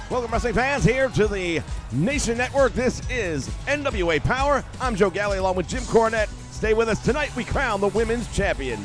Welcome, wrestling fans, here to the Nation Network. This is NWA Power. I'm Joe Galley along with Jim Cornette. Stay with us. Tonight we crown the women's champion.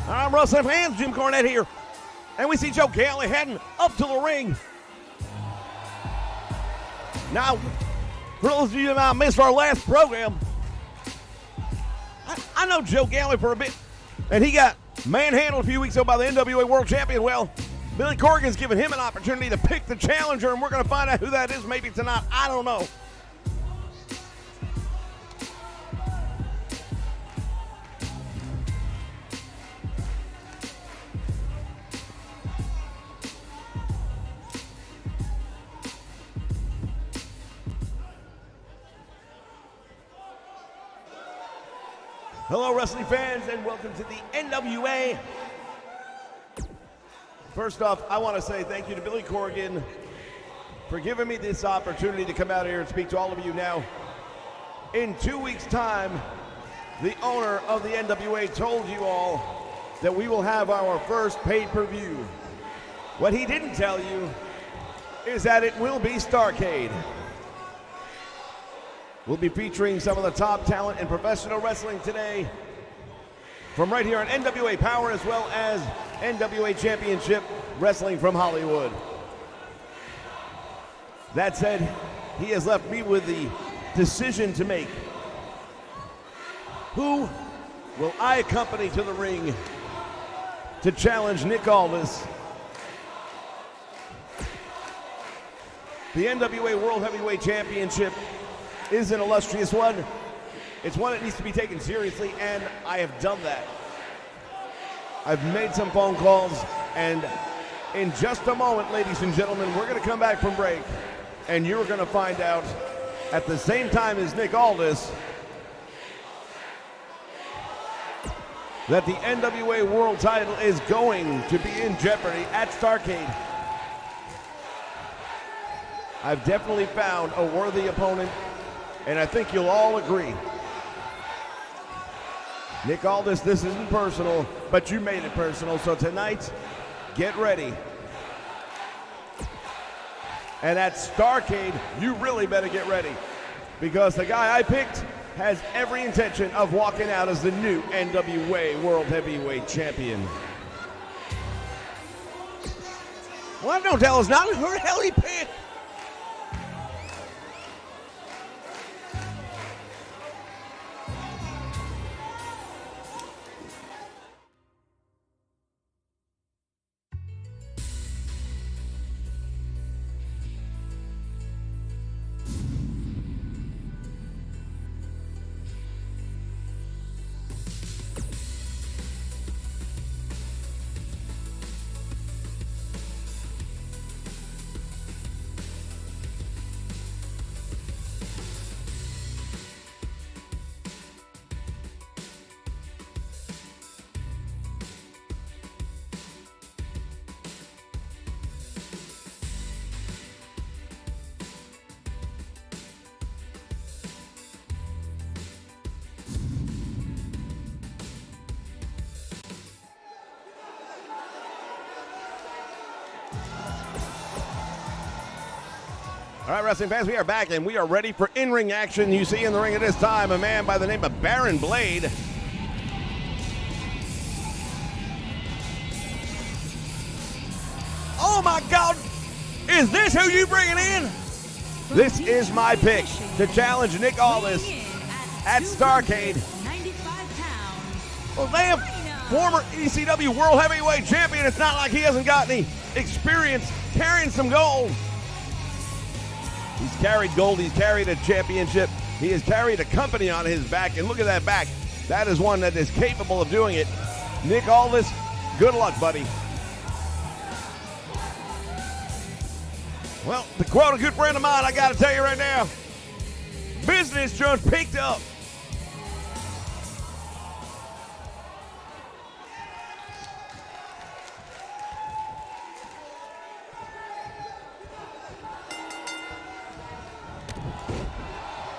I'm wrestling fans, Jim Cornette here, and we see Joe Galley heading up to the ring. Now, for those of you that missed our last program, I know Joe Galley for a bit, and he got manhandled a few weeks ago by the NWA World Champion. Well, Billy Corgan's giving him an opportunity to pick the challenger, and we're going to find out who that is maybe tonight. I don't know. Hello, wrestling fans, and welcome to the NWA. First off, I want to say thank you to Billy Corgan for giving me this opportunity to come out here and speak to all of you. Now, in 2 weeks' time, the owner of the NWA told you all that we will have our first pay-per-view. What he didn't tell you is that it will be Starrcade. We'll be featuring some of the top talent in professional wrestling today from right here on NWA Power, as well as NWA Championship Wrestling from Hollywood. That said, he has left me with the decision to make. Who will I accompany to the ring to challenge Nick Aldis? The NWA World Heavyweight Championship is an illustrious one. It's one that needs to be taken seriously, and I have done that. I've made some phone calls, and in just a moment, ladies and gentlemen, we're going to come back from break, and you're going to find out at the same time as Nick Aldis that the NWA World title is going to be in jeopardy at Starrcade. I've definitely found a worthy opponent, and I think you'll all agree. Nick Aldis, this isn't personal, but you made it personal, so tonight, get ready. And at Starrcade, you really better get ready, because the guy I picked has every intention of walking out as the new NWA World Heavyweight Champion. Well, don't tell us not. Who the hell he picked? All right, wrestling fans, we are back, and we are ready for in-ring action. You see in the ring at this time a man by the name of Baron Blade. Oh, my God. Is this who you bringing in? This is my pick to challenge Nick Aldis at Starrcade. Well, damn, former ECW World Heavyweight Champion. It's not like he hasn't got any experience carrying some gold. He's carried gold. He's carried a championship. He has carried a company on his back. And look at that back. That is one that is capable of doing it. Nick Aldis, good luck, buddy. Well, to quote a good friend of mine, I got to tell you right now, business just picked up.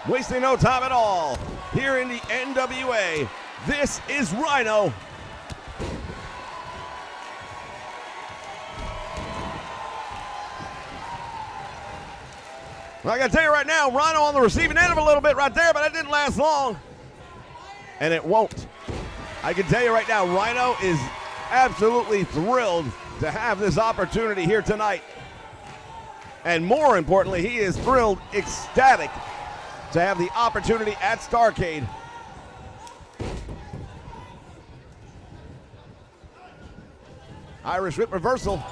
Wasting no time at all here in the NWA. This is Rhyno. Well, I got to tell you right now, Rhyno on the receiving end of a little bit right there, but that didn't last long. And it won't. I can tell you right now, Rhyno is absolutely thrilled to have this opportunity here tonight. And more importantly, he is thrilled, ecstatic to have the opportunity at Starrcade. Irish whip reversal.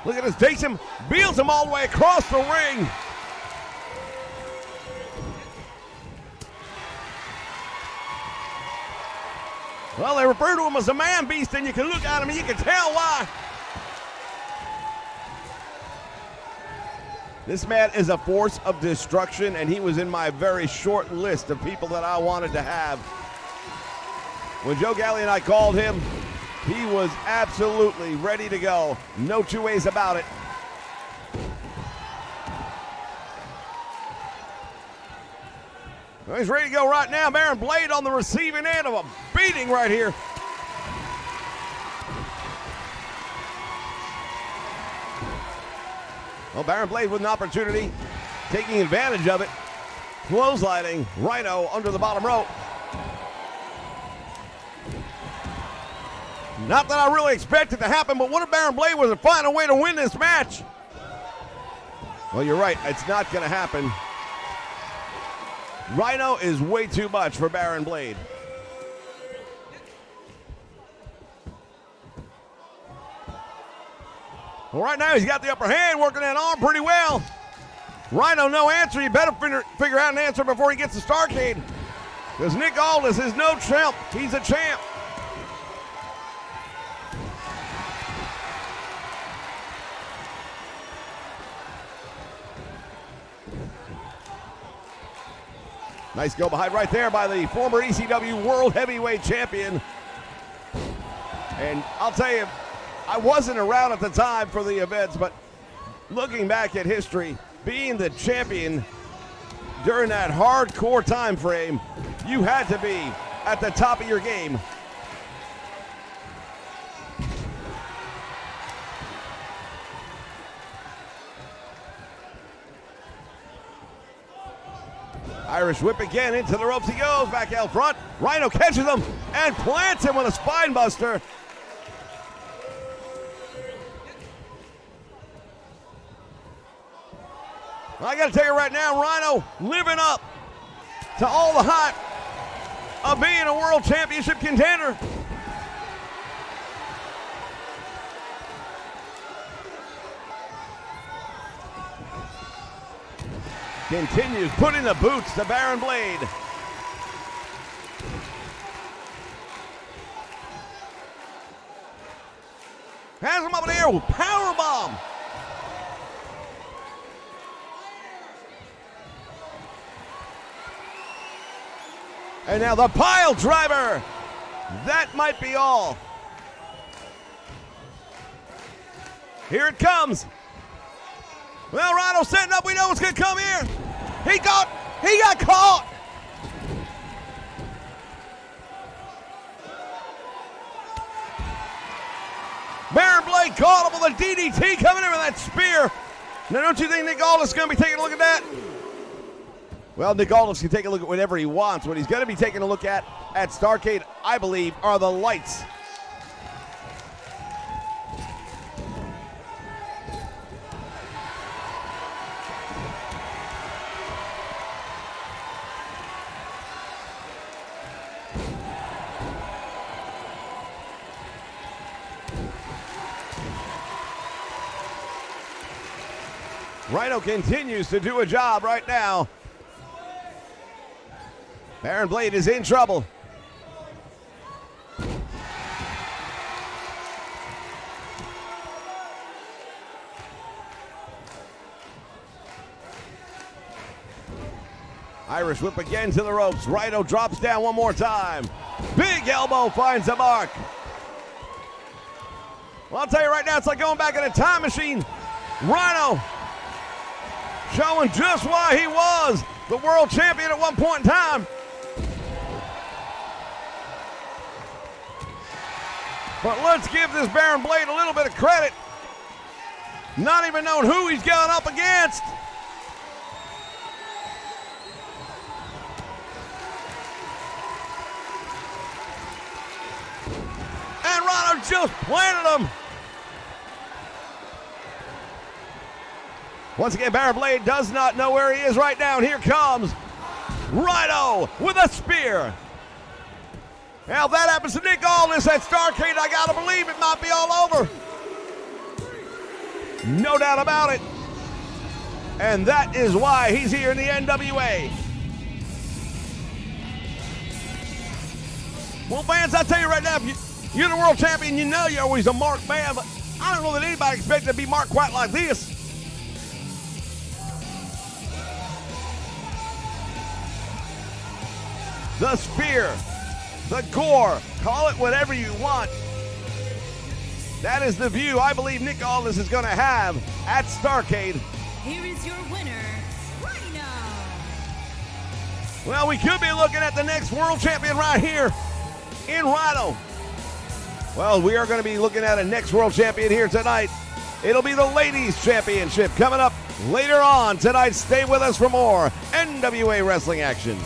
Look at this, takes him, wheels him all the way across the ring. Well, they refer to him as a man beast, and you can look at him and you can tell why. This man is a force of destruction, and he was in my very short list of people that I wanted to have. When Joe Galli and I called him, he was absolutely ready to go. No two ways about it. Well, he's ready to go right now. Baron Blade on the receiving end of a beating right here. Well, Baron Blade with an opportunity, taking advantage of it. Clotheslining Rhyno under the bottom rope. Not that I really expected to happen, but what if Baron Blade was to find a way to win this match? Well, you're right. It's not going to happen. Rhyno is way too much for Baron Blade. Well, right now he's got the upper hand, working that arm pretty well. Rhyno, no answer. You better figure out an answer before he gets to Starrcade. Because Nick Aldis is no chump. He's a champ. Nice go behind right there by the former ECW World Heavyweight Champion. And I'll tell you, I wasn't around at the time for the events, but looking back at history, being the champion during that hardcore time frame, you had to be at the top of your game. Irish whip again, into the ropes he goes, back out front. Rhyno catches him and plants him with a spine buster. Well, I got to tell you right now, Rhyno living up to all the hype of being a world championship contender. Continues putting the boots to Baron Blade. Has him up in the air with powerbomb. And now the pile driver. That might be all. Here it comes. Well, Rhyno setting up. We know what's going to come here. He got caught. Baron Blade caught him with a DDT coming in with that spear. Now, don't you think Nick Aldis is going to be taking a look at that? Well, Nick Aldis can take a look at whatever he wants. What he's going to be taking a look at Starrcade, I believe, are the lights. Rhyno continues to do a job right now. Baron Blade is in trouble. Irish whip again to the ropes. Rhyno drops down one more time. Big elbow finds the mark. Well, I'll tell you right now, it's like going back in a time machine. Rhyno showing just why he was the world champion at one point in time. But let's give this Baron Blade a little bit of credit. Not even knowing who he's going up against. And Rhyno just planted him. Once again, Baron Blade does not know where he is right now, and here comes Rhyno with a spear. Now, if that happens to Nick Aldis at Starrcade, I gotta believe it might be all over. No doubt about it. And that is why he's here in the NWA. Well, fans, I tell you right now, if you're the world champion, you know you're always a marked man, but I don't know that anybody expected to be marked quite like this. The spear, the gore, call it whatever you want. That is the view I believe Nick Aldis is going to have at Starrcade. Here is your winner, Rhyno. Well, we could be looking at the next world champion right here in Rhyno. Well, we are going to be looking at a next world champion here tonight. It'll be the Ladies Championship coming up later on tonight. Stay with us for more NWA wrestling action.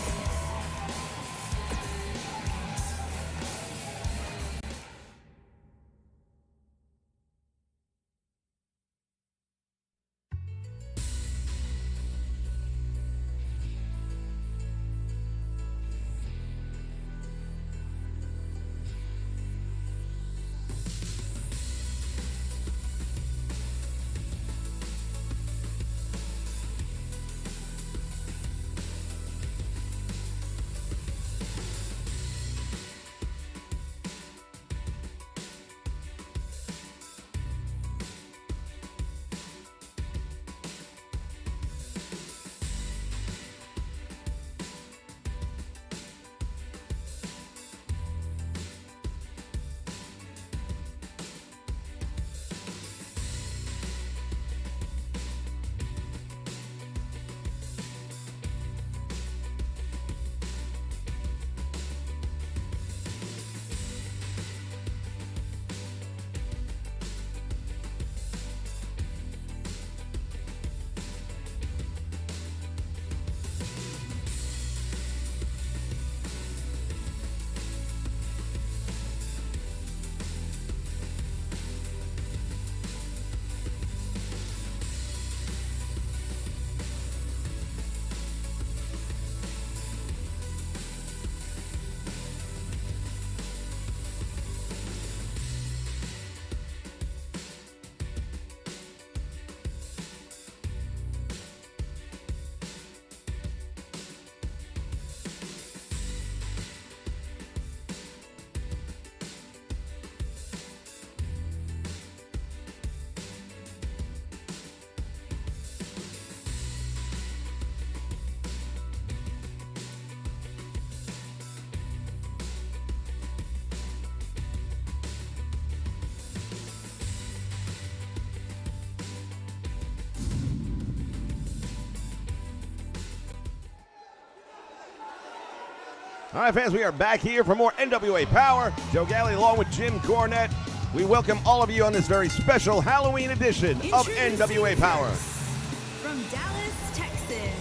All right, fans, we are back here for more NWA Power. Joe Galley along with Jim Cornette. We welcome all of you on this very special Halloween edition of NWA Power. From Dallas, Texas,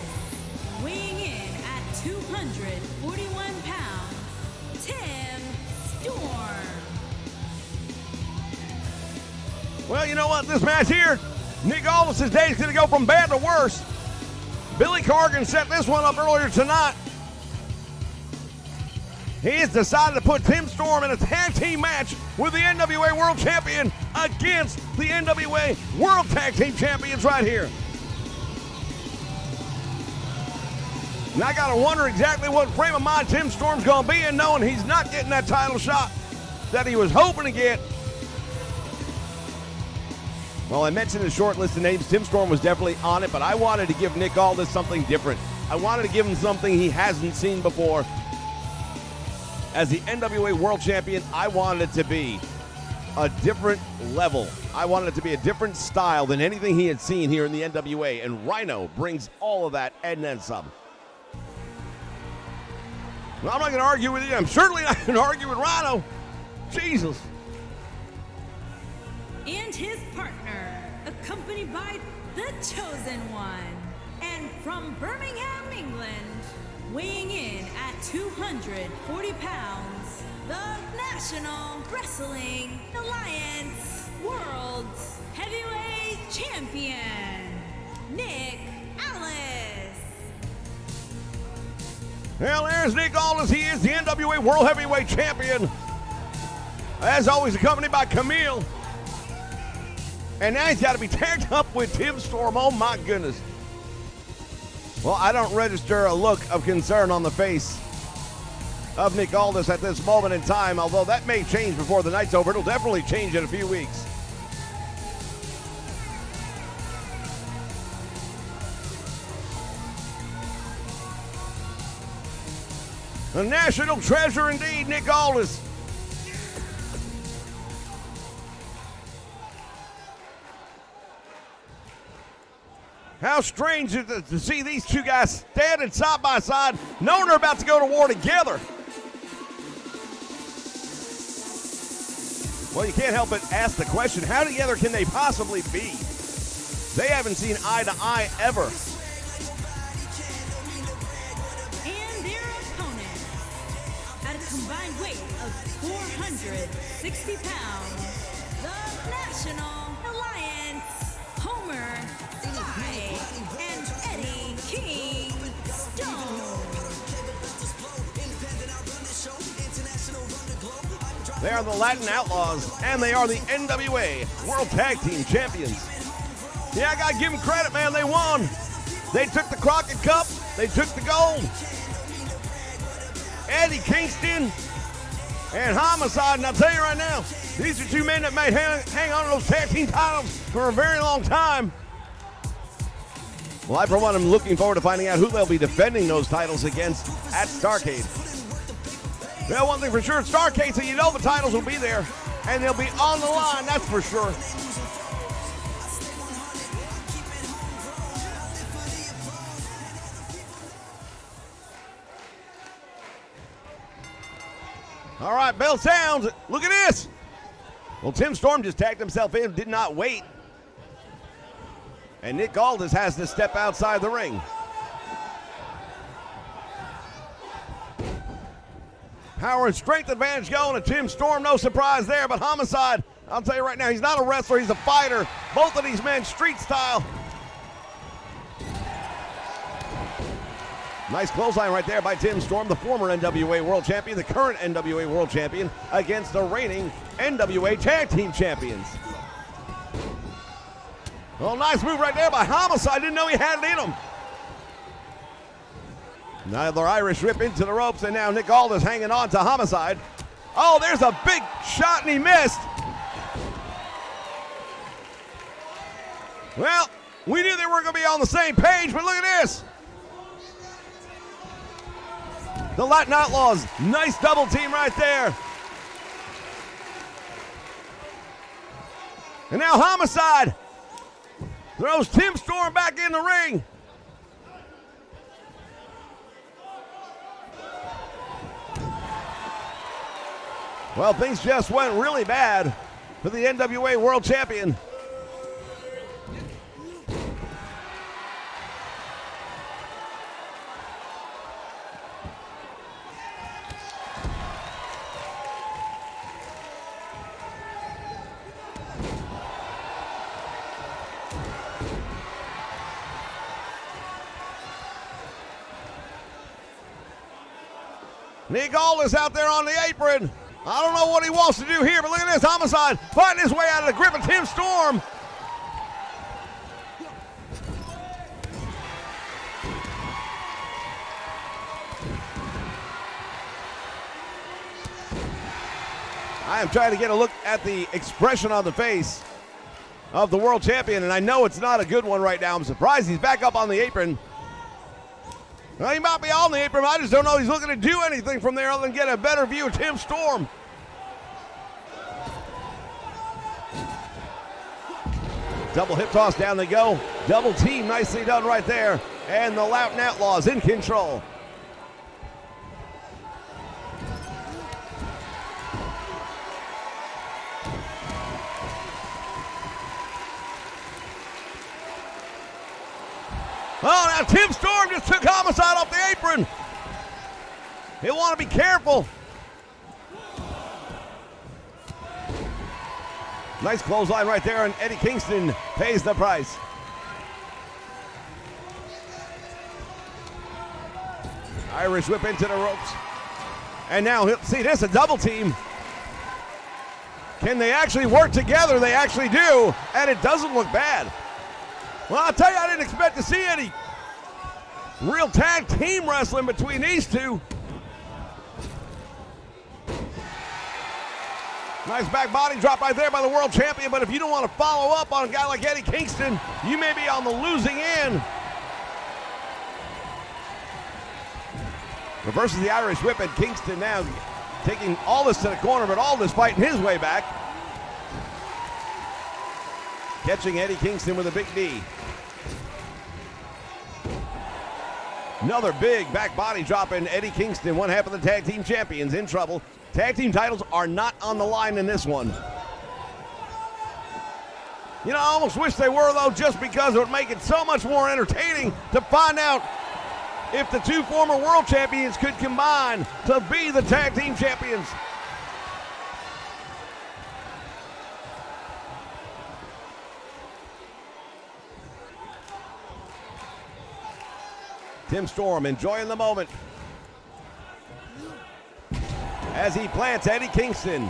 weighing in at 241 pounds, Tim Storm. Well, you know what? This match here, Nick Aldis' day is going to go from bad to worse. Billy Corgan set this one up earlier tonight. He has decided to put Tim Storm in a tag team match with the NWA World Champion against the NWA World Tag Team Champions right here. And I gotta wonder exactly what frame of mind Tim Storm's gonna be in, knowing he's not getting that title shot that he was hoping to get. Well, I mentioned the short list of names. Tim Storm was definitely on it, but I wanted to give Nick Aldis something different. I wanted to give him something he hasn't seen before. As the NWA World Champion, I wanted it to be a different level. I wanted it to be a different style than anything he had seen here in the NWA, and Rhyno brings all of that and then some. Well, I'm not going to argue with you. I'm certainly not going to argue with Rhyno. Jesus. And his partner, accompanied by the Chosen One. And from Birmingham, England, weighing in at 240 pounds, the National Wrestling Alliance World Heavyweight Champion, Nick Aldis. Well, there's Nick Aldis. He is the NWA World Heavyweight Champion. As always, accompanied by Camille. And now he's got to be tagged up with Tim Storm. Oh, my goodness. Well, I don't register a look of concern on the face of Nick Aldis at this moment in time, although that may change before the night's over. It'll definitely change in a few weeks. A national treasure indeed, Nick Aldis. How strange is it to see these two guys standing side by side, knowing they're about to go to war together. Well, you can't help but ask the question, how together can they possibly be? They haven't seen eye to eye ever. And their opponent, at a combined weight of 460 pounds, the National Alliance, Homer Ty and Eddie King Stone. They are the Latin Outlaws, and they are the NWA World Tag Team Champions. Yeah, I gotta give them credit, man. They won. They took the Crockett Cup. They took the gold. Eddie Kingston and Homicide, and I'll tell you right now, these are two men that may hang on to those tag team titles for a very long time. Well, I, for one, am looking forward to finding out who they'll be defending those titles against at Starrcade. Well, one thing for sure, at Starrcade, so you know the titles will be there, and they'll be on the line, that's for sure. All right, bell sounds. Look at this. Well, Tim Storm just tagged himself in, did not wait. And Nick Aldis has to step outside the ring. Power and strength advantage going to Tim Storm. No surprise there, but Homicide, I'll tell you right now, he's not a wrestler, he's a fighter. Both of these men, street style. Nice clothesline right there by Tim Storm, the former NWA World Champion, the current NWA World Champion, against the reigning NWA Tag Team Champions. Oh, nice move right there by Homicide. Didn't know he had it in him. Another Irish rip into the ropes, and now Nick Aldis hanging on to Homicide. Oh, there's a big shot, and he missed. Well, we knew they weren't going to be on the same page, but look at this. The Latin Outlaws, nice double team right there. And now Homicide throws Tim Storm back in the ring. Well, things just went really bad for the NWA World Champion. Nick Aldis out there on the apron. I don't know what he wants to do here, but look at this. Homicide fighting his way out of the grip of Tim Storm. I am trying to get a look at the expression on the face of the world champion, and I know it's not a good one right now. I'm surprised he's back up on the apron. Well, he might be on the apron, I just don't know he's looking to do anything from there other than get a better view of Tim Storm. Double hip toss, down they go. Double team, nicely done right there. And the Loughton Outlaws in control. Oh, now Tim Storm just took Homicide off the apron. He'll want to be careful. Nice clothesline right there, and Eddie Kingston pays the price. Irish whip into the ropes. And now, see, this is a double team. Can they actually work together? They actually do, and it doesn't look bad. Well, I'll tell you, I didn't expect to see any real tag team wrestling between these two. Nice back body drop right there by the world champion, but if you don't want to follow up on a guy like Eddie Kingston, you may be on the losing end. Reverses the Irish whip, and Kingston now taking Aldis to the corner, but Aldis fighting his way back. Catching Eddie Kingston with a big knee. Another big back body drop, and Eddie Kingston, one half of the tag team champions, in trouble. Tag team titles are not on the line in this one. You know, I almost wish they were, though, just because it would make it so much more entertaining to find out if the two former world champions could combine to be the tag team champions. Tim Storm enjoying the moment as he plants Eddie Kingston.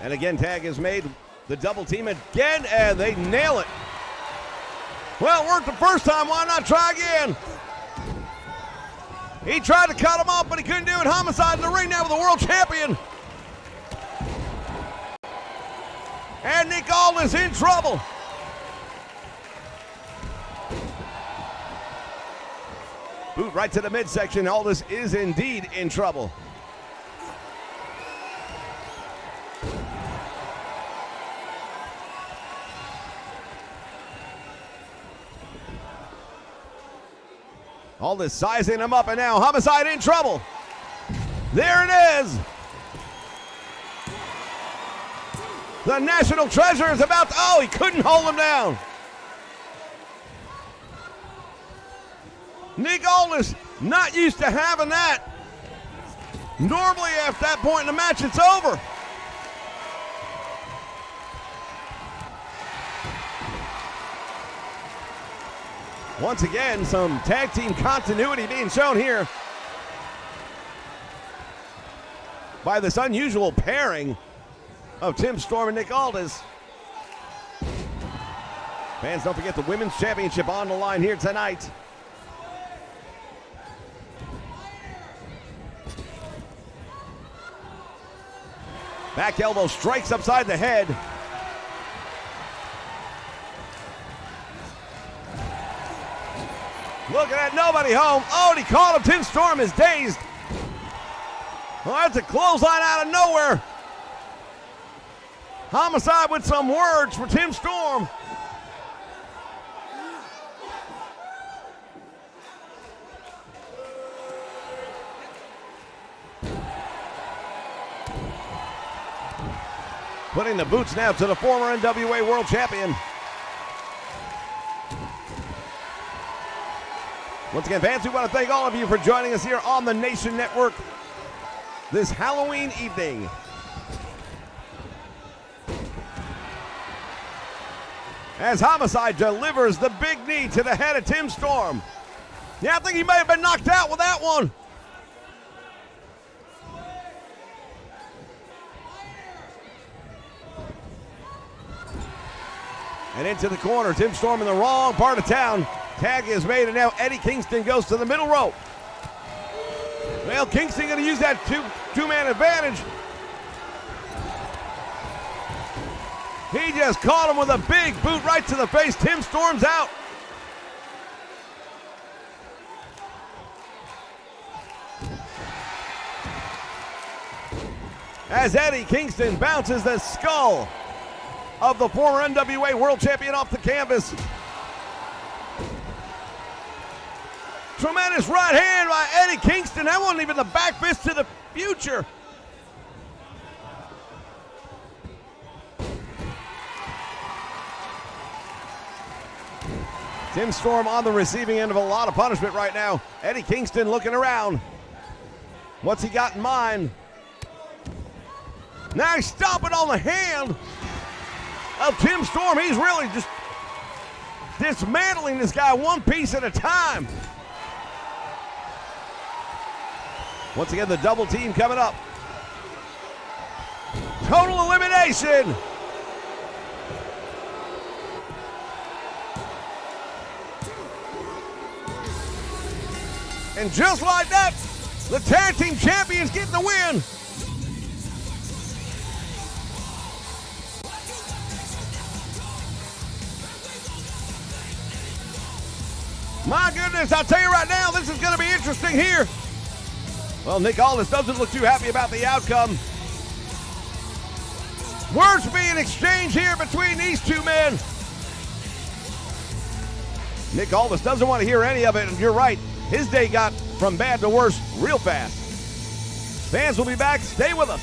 And again, tag is made. The double team again, and they nail it. Well, it worked the first time. Why not try again? He tried to cut him off, but he couldn't do it. Homicide in the ring now with the world champion. And Nick Aldis in trouble. Boot right to the midsection. Aldis is indeed in trouble. Aldis sizing him up, and now Homicide in trouble. There it is. The National Treasure is about to, oh, he couldn't hold him down. Nick Aldis not used to having that. Normally at that point in the match, it's over. Once again, some tag team continuity being shown here by this unusual pairing of Tim Storm and Nick Aldis. Fans, don't forget the Women's Championship on the line here tonight. Back elbow strikes upside the head. Look at that, nobody home. Oh, and he caught him. Tim Storm is dazed. Well, that's a clothesline out of nowhere. Homicide with some words for Tim Storm. Putting the boots now to the former NWA World Champion. Once again, fans, we want to thank all of you for joining us here on the Nation Network this Halloween evening. as Homicide delivers the big knee to the head of Tim Storm. Yeah, I think he may have been knocked out with that one. And into the corner, Tim Storm in the wrong part of town. Tag is made, and now Eddie Kingston goes to the middle rope. Well, Kingston going to use that two-man advantage. He just caught him with a big boot right to the face. Tim Storm's out. As Eddie Kingston bounces the skull of the former NWA World Champion off the canvas. Tremendous right hand by Eddie Kingston. That wasn't even the back fist to the future. Tim Storm on the receiving end of a lot of punishment right now. Eddie Kingston looking around. What's he got in mind? Now he's stomping on the hand of Tim Storm. He's really just dismantling this guy one piece at a time. Once again, the double team coming up. Total elimination. And just like that, the tag team champions get the win. My goodness, I'll tell you right now, this is going to be interesting here. Well, Nick Aldis doesn't look too happy about the outcome. Words being exchanged here between these two men. Nick Aldis doesn't want to hear any of it, and you're right. His day got from bad to worse real fast. Fans will be back. Stay with us.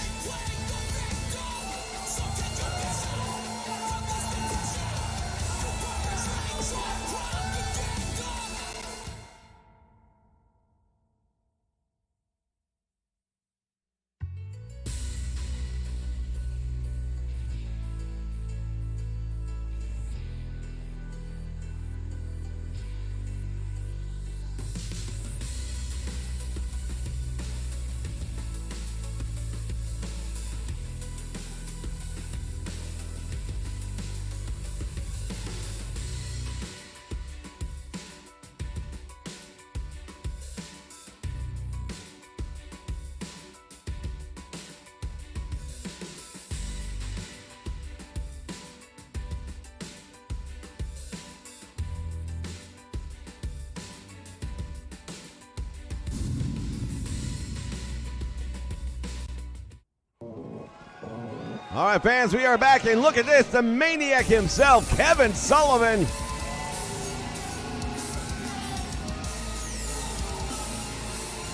All right, fans, we are back, and look at this, the Maniac himself, Kevin Sullivan.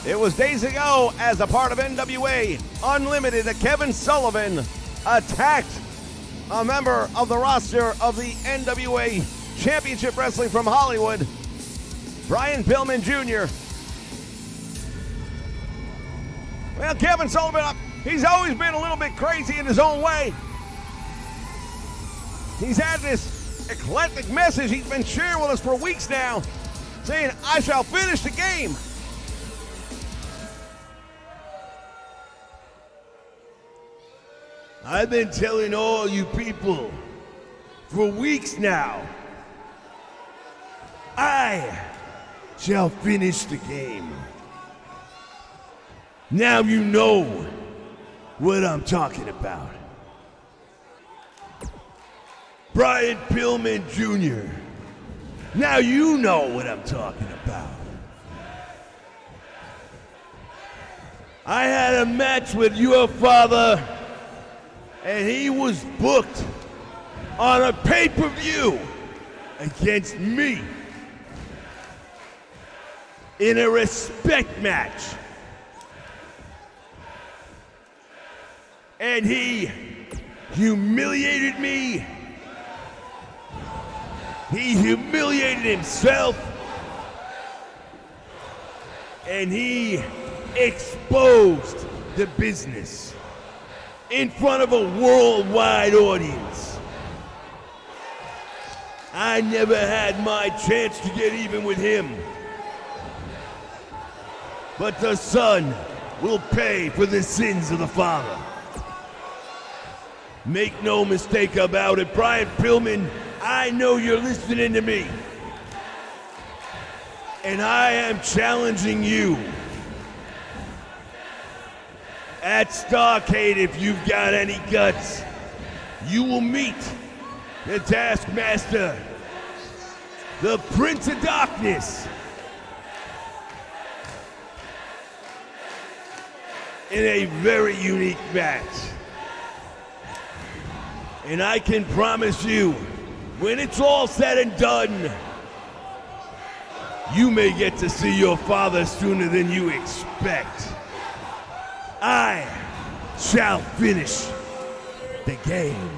It was days ago, as a part of NWA Unlimited, that Kevin Sullivan attacked a member of the roster of the NWA Championship Wrestling from Hollywood, Brian Pillman Jr. Well, Kevin Sullivan, he's always been a little bit crazy in his own way. He's had this eclectic message he's been sharing with us for weeks now, saying, "I shall finish the game." I've been telling all you people for weeks now, I shall finish the game. Now you know what I'm talking about. Brian Pillman Jr. Now you know what I'm talking about. I had a match with your father, and he was booked on a pay-per-view against me in a respect match. And he humiliated me. He humiliated himself. And he exposed the business in front of a worldwide audience. I never had my chance to get even with him. But the son will pay for the sins of the father. Make no mistake about it, Brian Pillman, I know you're listening to me. And I am challenging you. At Starrcade, if you've got any guts, you will meet the Taskmaster, the Prince of Darkness, in a very unique match. And I can promise you, when it's all said and done, you may get to see your father sooner than you expect. I shall finish the game.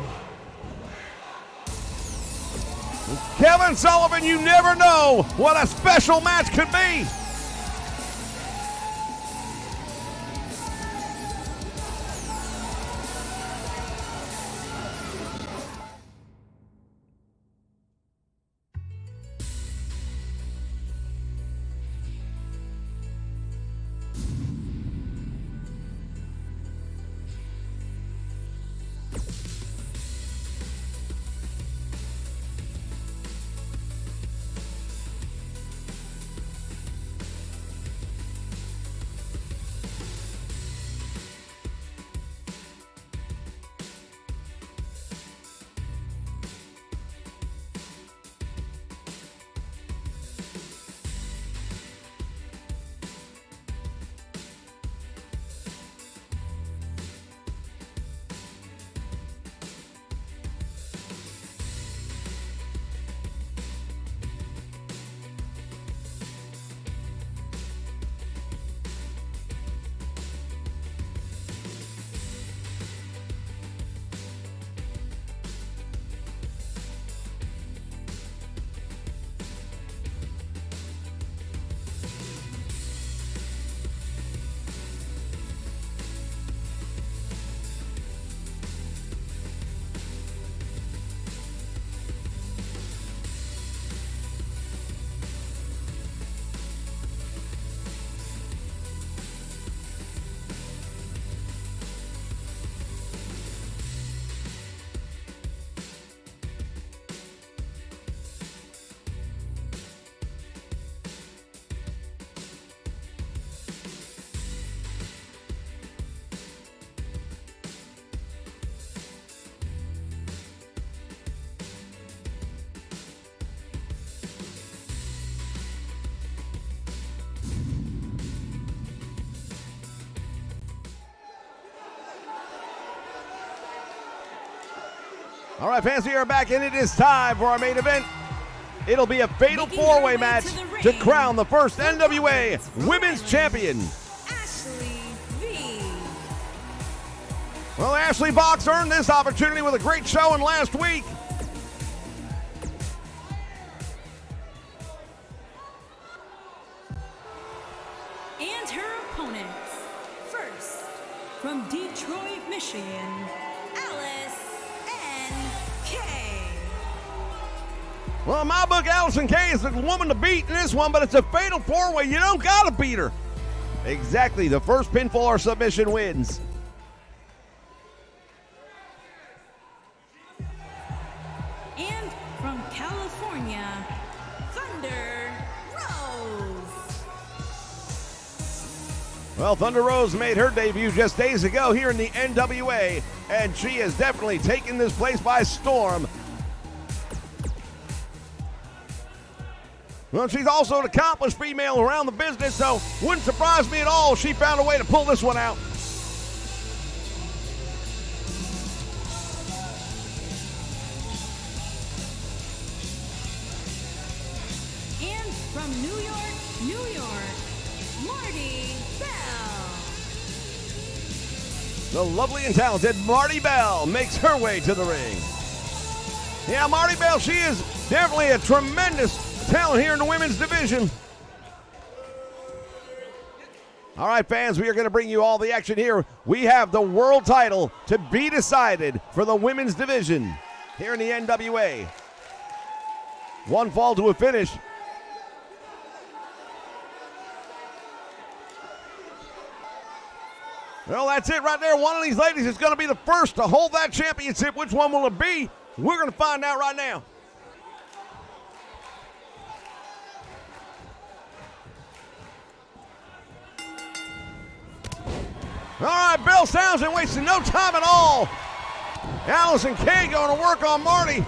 Kevin Sullivan, you never know what a special match could be. All right, fans, we are back, and it is time for our main event. It'll be a fatal four-way match to crown the first NWA Women's Champion. Ashley V. Well, Ashley Box earned this opportunity with a great showing last week. And her opponents. First, from Detroit, Michigan, Alice N.K. Well, in my book, Allison Kay is the woman to beat in this one, but it's a fatal four-way. You don't got to beat her. Exactly. The first pinfall or submission wins. And from California, Thunder Rose. Well, Thunder Rose made her debut just days ago here in the NWA, and she has definitely taken this place by storm. Well, she's also an accomplished female around the business, so wouldn't surprise me at all if she found a way to pull this one out. And from New York, New York, Marty Bell. The lovely and talented Marty Bell makes her way to the ring. Yeah, Marty Bell, she is definitely a tremendous talent here in the women's division. All right, fans, we are going to bring you all the action here. We have the world title to be decided for the women's division here in the NWA. One fall to a finish. Well, that's it right there. One of these ladies is going to be the first to hold that championship. Which one will it be? We're going to find out right now. All right, bell sounds and wasting no time at all. Allison Kay going to work on Marty.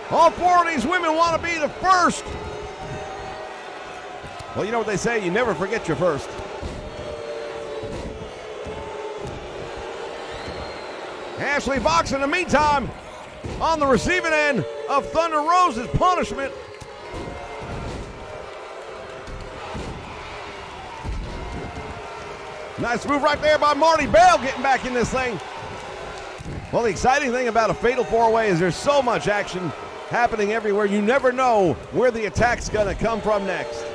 All four of these women want to be the first. Well, you know what they say, you never forget your first. Ashley Vox, in the meantime, on the receiving end of Thunder Rose's punishment. Nice move right there by Marty Bell getting back in this thing. Well, the exciting thing about a fatal four-way is there's so much action happening everywhere. You never know where the attack's going to come from next.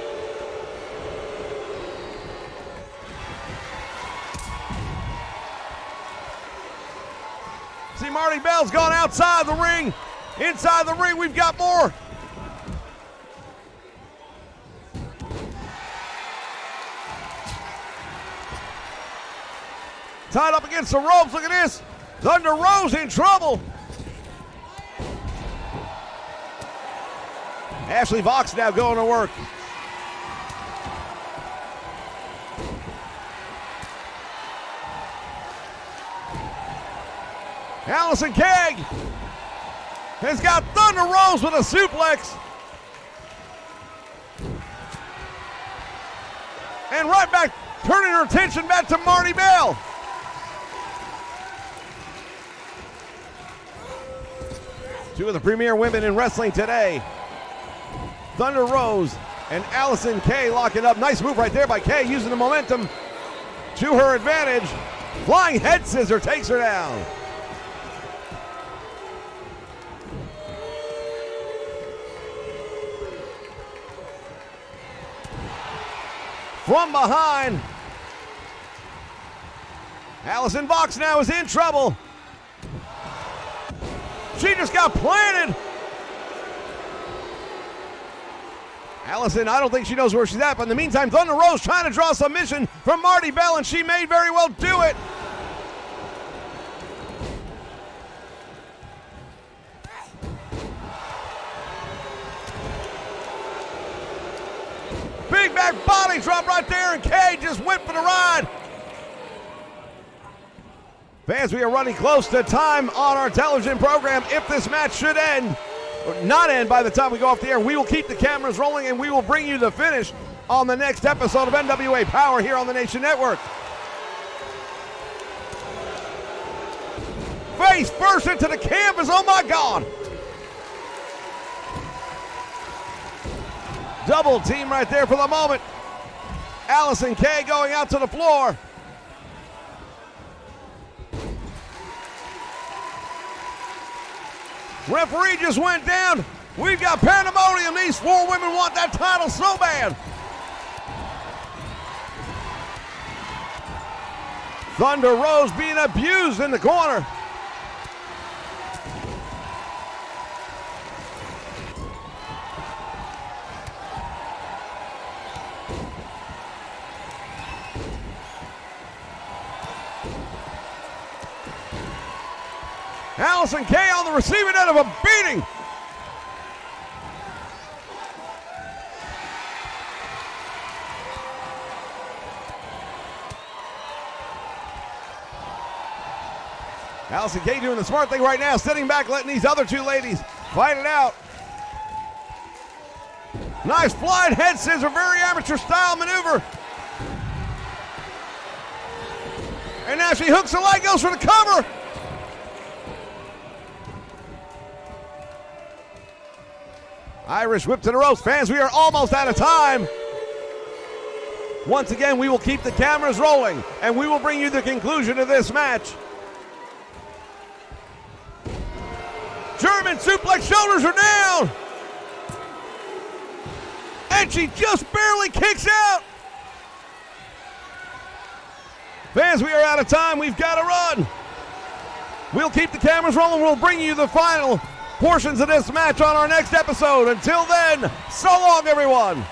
See, Marty Bell's gone outside the ring. Inside the ring, we've got more. Tied up against the ropes. Look at this. Thunder Rose in trouble. Ashley Vox now going to work. Allison Kay has got Thunder Rose with a suplex. And right back, turning her attention back to Marty Bell. Two of the premier women in wrestling today. Thunder Rose and Allison Kay locking up. Nice move right there by Kay, using the momentum to her advantage. Flying head scissor takes her down. From behind, Allison Vox now is in trouble. She just got planted. Allison, I don't think she knows where she's at, but in the meantime, Thunder Rose trying to draw submission from Marty Bell, and she may very well do it. Big back body drop right there, and Kay just went for the ride. Fans, we are running close to time on our television program. If this match should end, or not end by the time we go off the air, we will keep the cameras rolling and we will bring you the finish on the next episode of NWA Power here on the Nation Network. Face first into the canvas, oh my God. Double team right there for the moment. Allison Kay going out to the floor. Referee just went down. We've got pandemonium. These four women want that title so bad. Thunder Rose being abused in the corner. Allison Kay on the receiving end of a beating. Allison Kay doing the smart thing right now, sitting back, letting these other two ladies fight it out. Nice flying head scissor, very amateur style maneuver. And now she hooks the leg, goes for the cover. Irish whip to the ropes. Fans, we are almost out of time. Once again, we will keep the cameras rolling, and we will bring you the conclusion of this match. German suplex, shoulders are down. And she just barely kicks out. Fans, we are out of time. We've got to run. We'll keep the cameras rolling. We'll bring you the final portions of this match on our next episode. Until then, so long, everyone.